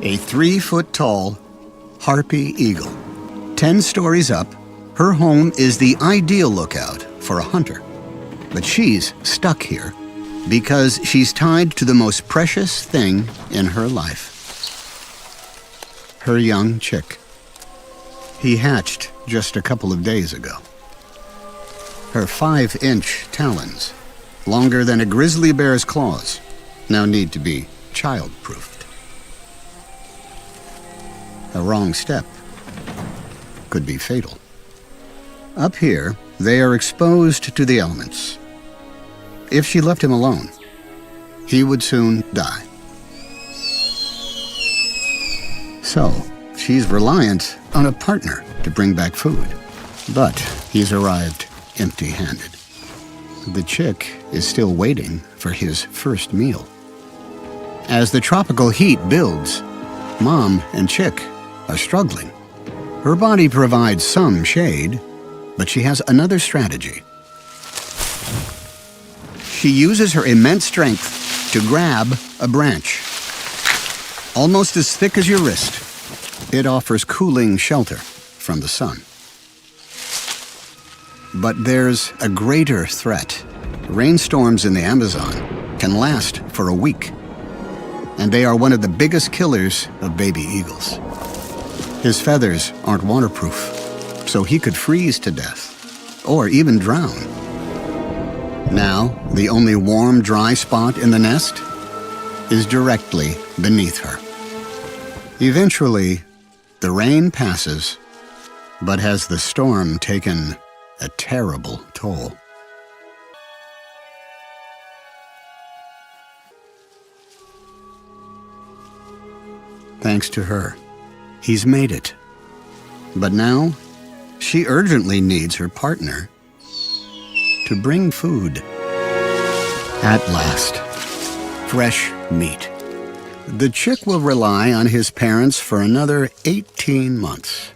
A 3-foot-tall harpy eagle. 10 stories up, her home is the ideal lookout for a hunter. But she's stuck here because she's tied to the most precious thing in her life. Her young chick. He hatched just a couple of days ago. Her 5-inch talons, longer than a grizzly bear's claws, now need to be child-proofed. A wrong step could be fatal. Up here, they are exposed to the elements. If she left him alone, he would soon die. So, she's reliant on a partner to bring back food. But he's arrived empty-handed. The chick is still waiting for his first meal. As the tropical heat builds, Mom and Chick are struggling. Her body provides some shade, but she has another strategy. She uses her immense strength to grab a branch. Almost as thick as your wrist, it offers cooling shelter from the sun. But there's a greater threat. Rainstorms in the Amazon can last for a week, and they are one of the biggest killers of baby eagles. His feathers aren't waterproof, so he could freeze to death, or even drown. Now, the only warm, dry spot in the nest is directly beneath her. Eventually, the rain passes, but has the storm taken a terrible toll? Thanks to her, he's made it. But now, she urgently needs her partner to bring food. At last, fresh meat. The chick will rely on his parents for another 18 months.